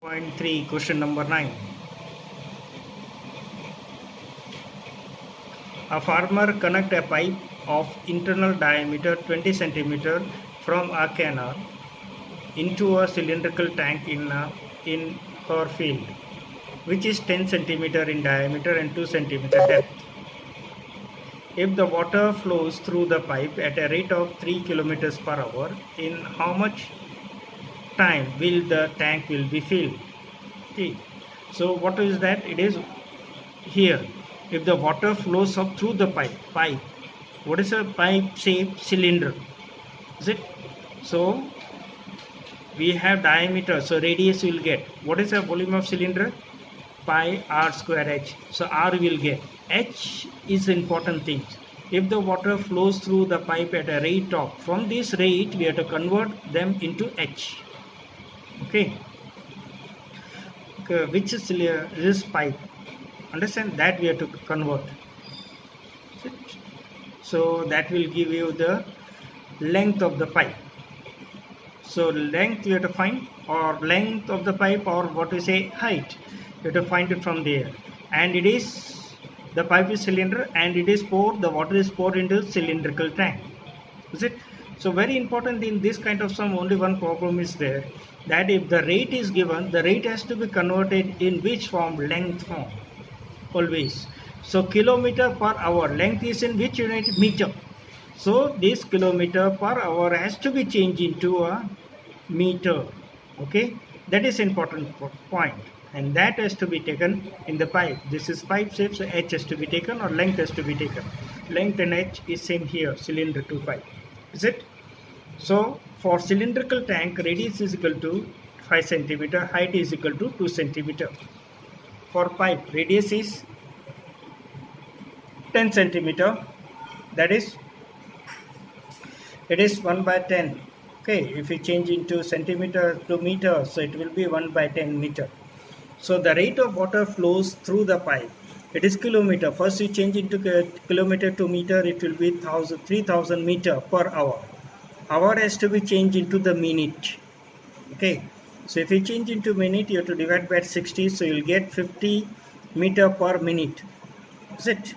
Point 3, question number 9. A farmer connect a pipe of internal diameter 20 centimeter from a canal into a cylindrical tank in her field, which is 10 centimeter in diameter and 2 centimeter depth. If the water flows through the pipe at a rate of 3 kilometers per hour, in how much time will the tank will be filled? Okay, so what is that? It is here. If the water flows up through the pipe, what is a pipe shaped cylinder? Is it? So we have diameter, so radius will get. What is the volume of cylinder? Pi r square h. So r will get. H is important thing. If the water flows through the pipe at a rate of, from this rate we have to convert them into h. Okay, which is this pipe? Understand that we have to convert. So that will give you the length of the pipe. So length you have to find, or length of the pipe, or what we say height, you have to find it from there. And it is, the pipe is cylinder and it is poured, the water is poured into cylindrical tank. Is it? So very important in this kind of sum, only one problem is there, that if the rate is given, the rate has to be converted in which form? Length form, always. So kilometer per hour, length is in which unit? Meter. So this kilometer per hour has to be changed into a meter. Okay, that is important point, and that has to be taken in the pipe. This is pipe shape, so h has to be taken, or length has to be taken. Length and h is same here, cylinder to pipe. Is it? So for cylindrical tank, radius is equal to 5 centimeter, height is equal to 2 centimeter. For pipe, radius is 10 centimeter, that is, it is 1 by 10. Okay, if you change into centimeter to meter, so it will be 1 by 10 meter. So the rate of water flows through the pipe, it is kilometer. First you change into kilometer to meter, it will be 3000 meter per hour. Hour has to be changed into the minute. Okay, so if you change into minute, you have to divide by 60, so you will get 50 meter per minute. Is it?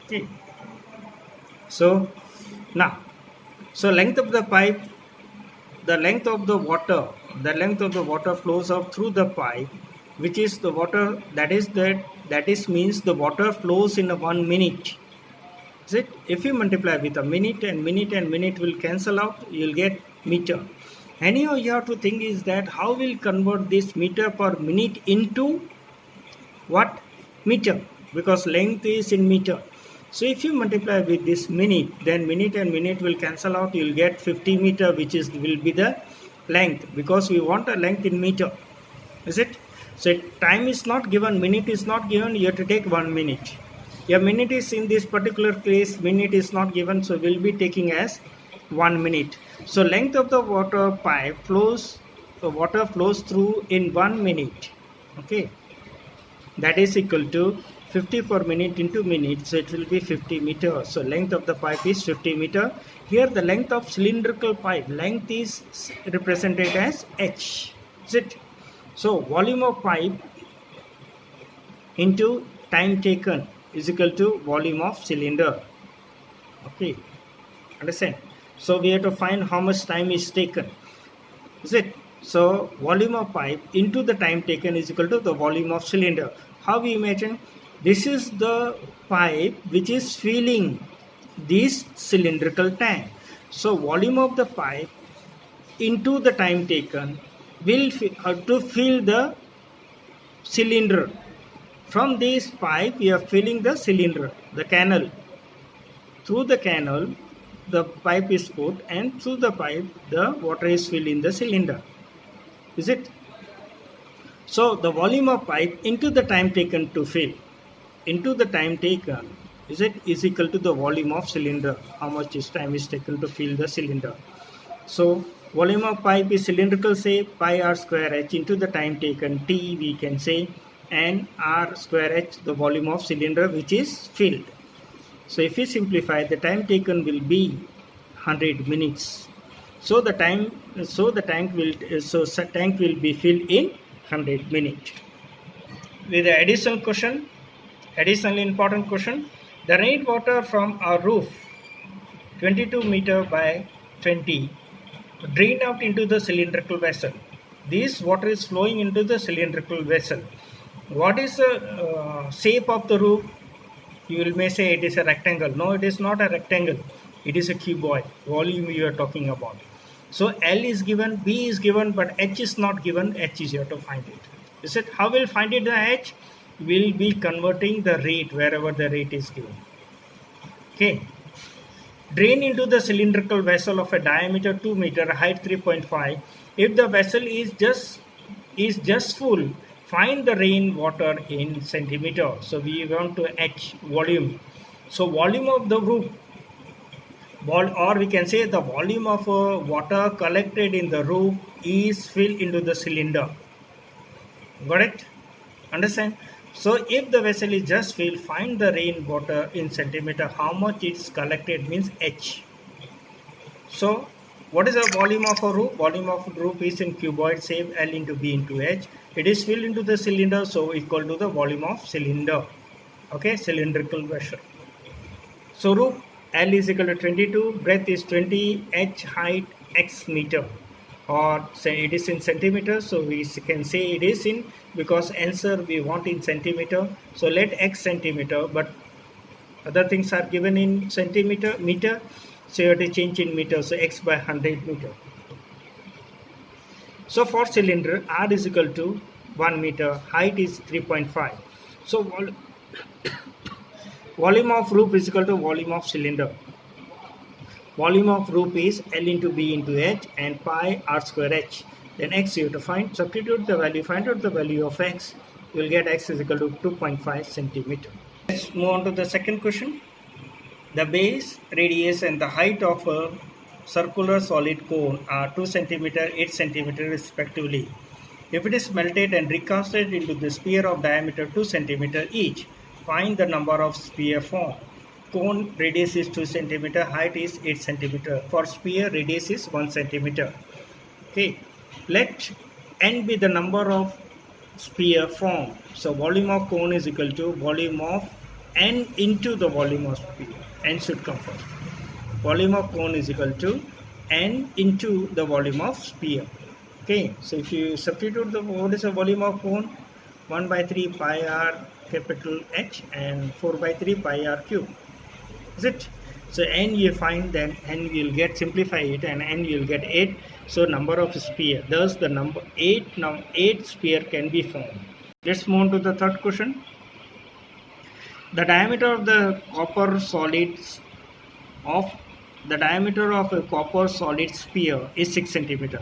Okay, so now, so length of the pipe, the length of the water flows out through the pipe, which is the water, that is means the water flows in 1 minute. Is it? If you multiply with a minute and minute will cancel out, you will get meter. Anyhow, you have to think is that how will convert this meter per minute into what? Meter, because length is in meter. So if you multiply with this minute, then minute and minute will cancel out, you will get 50 meter, which will be the length, because we want a length in meter. Is it? So time is not given, minute is not given, you have to take 1 minute. Your minute is, in this particular case, minute is not given, so we'll be taking as 1 minute. So length of the water pipe flows, the water flows through in 1 minute. Okay, that is equal to 50 per minute into minute, so it will be 50 meter. So length of the pipe is 50 meter. Here the length of cylindrical pipe, length is represented as h. Is it? So volume of pipe into time taken is equal to volume of cylinder. Okay, understand? So we have to find how much time is taken. Is it? So volume of pipe into the time taken is equal to the volume of cylinder. How we imagine? This is the pipe which is filling this cylindrical tank. So volume of the pipe into the time taken will to fill the cylinder. From this pipe we are filling the cylinder, the canal. Through the canal the pipe is put, and through the pipe the water is filled in the cylinder. Is it? So the volume of pipe into the time taken to fill, into the time taken, is it, is equal to the volume of cylinder. How much time is taken to fill the cylinder. So volume of pipe is cylindrical, say pi r square h, into the time taken t we can say, and r square h, the volume of cylinder which is filled. So if we simplify, the time taken will be 100 minutes. So the tank will be filled in 100 minutes. With the additional important question, the rainwater from our roof 22 meter by 20 drain out into the cylindrical vessel. This water is flowing into the cylindrical vessel. What is the shape of the roof? You may say it is a rectangle. No, it is not a rectangle. It is a cuboid. Volume you are talking about. So L is given, B is given, but H is not given. H is you have to find it. Is it? How will find it the H? Will be converting the rate wherever the rate is given. Okay. Drain into the cylindrical vessel of a diameter 2 meter, height 3.5. If the vessel is just full, find the rain water in centimeter. So we want to H volume. So volume of the roof, or we can say the volume of water collected in the roof is filled into the cylinder. Got it? Understand? So if the vessel is just filled, find the rain water in centimeter. How much it's collected means H. So what is the volume of a roof? Volume of a roof is in cuboid shape, L into B into H. It is filled into the cylinder, so equal to the volume of cylinder. Okay, cylindrical vessel. So roof L is equal to 22, breadth is 20, H height X meter, or say it is in centimeters, so we can say it is in, because answer we want in centimeter, so let X centimeter, but other things are given in centimeter, meter, so you have to change in meter, so X by 100 meter. So for cylinder, R is equal to 1 meter, height is 3.5. So volume of roof is equal to volume of cylinder. Volume of roof is L into B into H and pi R square H. Then X you have to find, substitute the value, find out the value of X. You will get X is equal to 2.5 centimeter. Let's move on to the second question. The base, radius and the height of a circular solid cone are 2 centimeter, 8 centimeter respectively. If it is melted and recasted into the sphere of diameter 2 centimeter each, find the number of sphere formed. Cone radius is 2 centimeter, height is 8 centimeter. For sphere, radius is 1 centimeter. Okay, let n be the number of sphere formed. So volume of cone is equal to volume of n into the volume of sphere. N should come first. Volume of cone is equal to n into the volume of sphere. Okay, so if you substitute the, what is the volume of cone? 1 by 3 pi r capital H and 4 by 3 pi r cube. Is it? So n you find, then n will get, simplify it, and n will get 8. So number of sphere, thus the number 8 sphere can be formed. Let's move on to the third question. The diameter of the copper solids of the diameter of a copper solid sphere is 6 centimeter.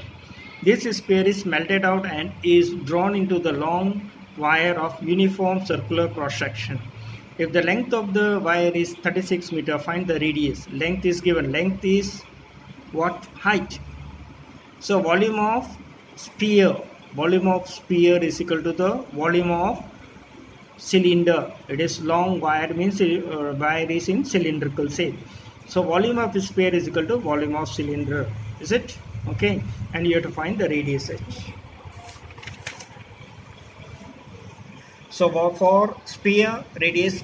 This sphere is melted out and is drawn into the long wire of uniform circular cross section. If the length of the wire is 36 meter, find the radius. Length is given. Length is what? Height. So volume of sphere is equal to the volume of cylinder. It is long wire, means wire is in cylindrical shape. So volume of sphere is equal to volume of cylinder. Is it? Okay. And you have to find the radius H. So for sphere, radius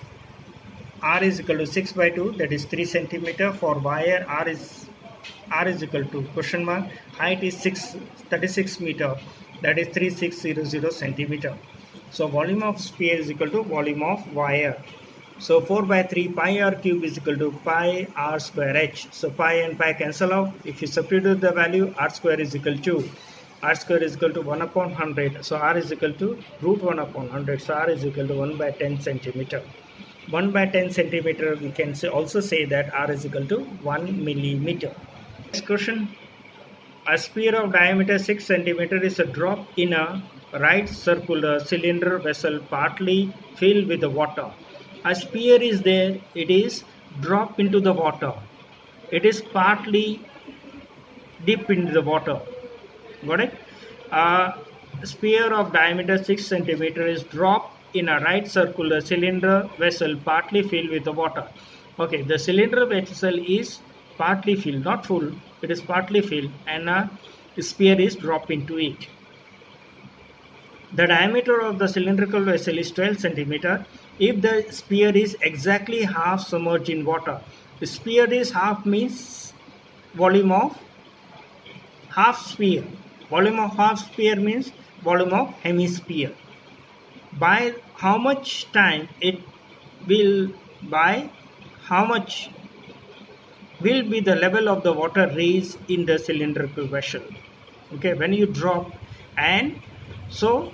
R is equal to 6 by 2, that is 3 centimeter. For wire, R is equal to question mark. Height is 36 meter, that is 3600 centimeter. So volume of sphere is equal to volume of wire. So 4 by 3 pi r cube is equal to pi r square H. So pi and pi cancel out. If you substitute the value, r square is equal to 1 upon 100. So r is equal to root 1 upon 100. So r is equal to 1 by 10 centimeter. 1 by 10 centimeter, we can also say that r is equal to 1 millimeter. Next question. A sphere of diameter 6 centimeter is a drop in a right circular cylinder vessel partly filled with the water. A sphere is there, it is drop into the water. It is partly dip into the water. Got it? A sphere of diameter 6 centimeter is dropped in a right circular cylinder vessel partly filled with the water. Okay, the cylinder vessel is partly filled, not full, it is partly filled, and a sphere is dropped into it. The diameter of the cylindrical vessel is 12 centimeter. If the sphere is exactly half submerged in water, the sphere is half means volume of half sphere. Volume of half sphere means volume of hemisphere. By how much time it will, by how much will be the level of the water raised in the cylindrical vessel. Okay, when you drop, and so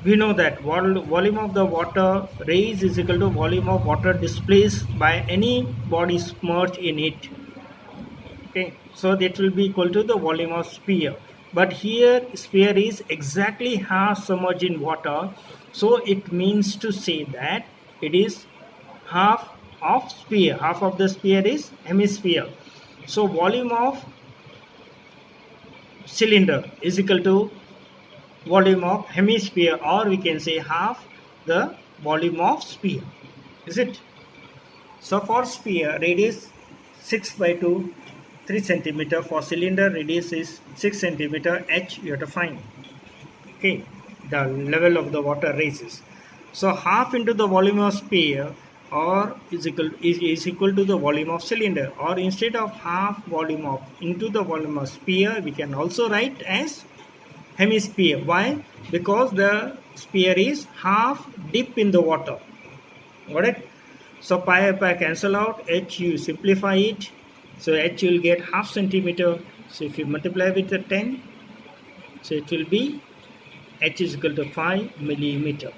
we know that volume of the water raised is equal to volume of water displaced by any body submerged in it. Okay, so that will be equal to the volume of sphere, but here sphere is exactly half submerged in water, so it means to say that it is half of sphere. Half of the sphere is hemisphere, so volume of cylinder is equal to volume of hemisphere, or we can say half the volume of sphere. Is it? So for sphere, radius 6 by 2, 3 centimeter. For cylinder, radius is 6 centimeter. H you have to find. Okay, the level of the water raises. So half into the volume of sphere, or is equal to the volume of cylinder, or instead of half volume of into the volume of sphere, we can also write as hemisphere. Why? Because the sphere is half deep in the water. Got it? So pi cancel out, h you simplify it, so h you will get half centimeter. So if you multiply with the 10, so it will be h is equal to 5 millimeter.